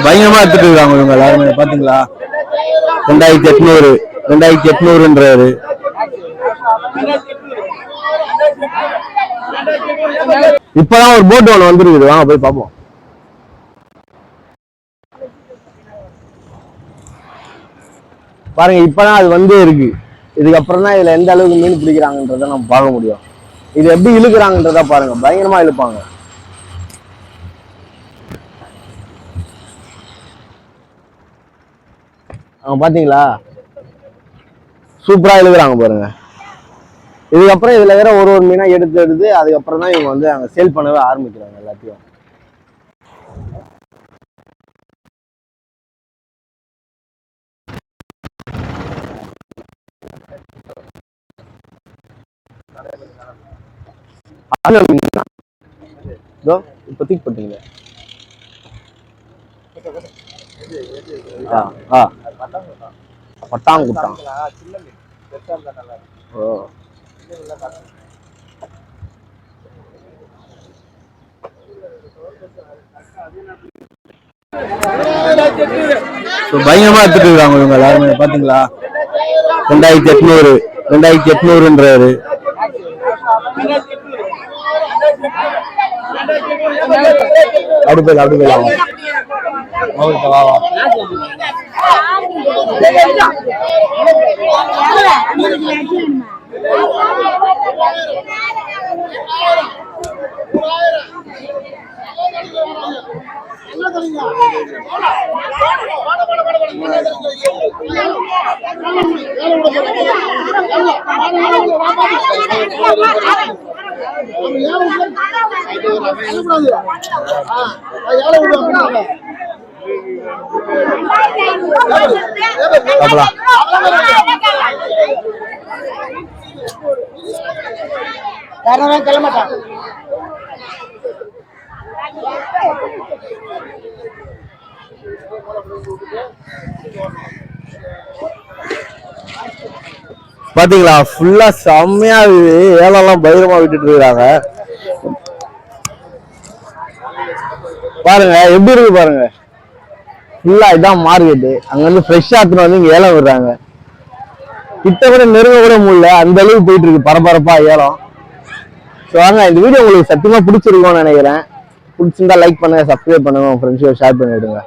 பயங்கரமா எடுத்துட்டு இருக்காங்க இவங்க எல்லாருமே பாத்தீங்களா. 2800 2800ன்றாரு. இப்பதான் ஒரு போட் ஒன்று வந்துருக்குது, வாங்க போய் பார்ப்போம். பாருங்க, இப்பதான் அது வந்து இருக்கு. இதுக்கப்புறம் தான் இதுல எந்த அளவுக்கு மீன் பிடிக்கிறாங்கன்றத நம்ம பார்க்க முடியும். இது எப்படி இழுக்கிறாங்கன்றத பாருங்க, பயங்கரமா இழுப்பாங்க. பாத்தீங்களா, சூப்பரா இழுக்கிறாங்க பாருங்க. இதுக்கப்புறம் இதுல வேற ஒரு மீனா எடுத்து அதுக்கப்புறம் தான் இவங்க வந்து அங்க சேல் பண்ணவே ஆரம்பிக்கிறாங்க எல்லாத்தையும். இப்ப தூக்கி போட்டீங்க. பட்டாங்குட்டான். பயங்கரமா எடுத்துட்டு இருக்காங்க இவங்க எல்லாருமே பாத்தீங்களா. 2800 2800ன்றாரு. அப்படி போயிடலாம். பாத்தீங்களா, ஃபுல்லா செம்மையா ஏலம் பயங்கரமா விட்டுட்டு இருக்காங்க. பாருங்க எப்படி இருக்கு பாருங்க. ஃபுல்லா இதான் மார்க்கெட்டு. அங்க வந்து ஃப்ரெஷ்ஷா எடுத்துட்டு வந்து இங்க ஏலம் விடுறாங்க. கிட்ட கூட நெருங்க கூட முடியல, அந்த அளவுக்கு போயிட்டு இருக்கு பரபரப்பா ஏலம். ஸோ வாங்க, இந்த வீடியோ உங்களுக்கு சத்தியமா பிடிச்சிருக்கும்னு நினைக்கிறேன். பிடிச்சிருந்தா லைக் பண்ணுங்க, சப்ஸ்கிரைப் பண்ணுங்க, உங்க ஃப்ரெண்ட்ஸோட ஷேர் பண்ணிவிடுங்க.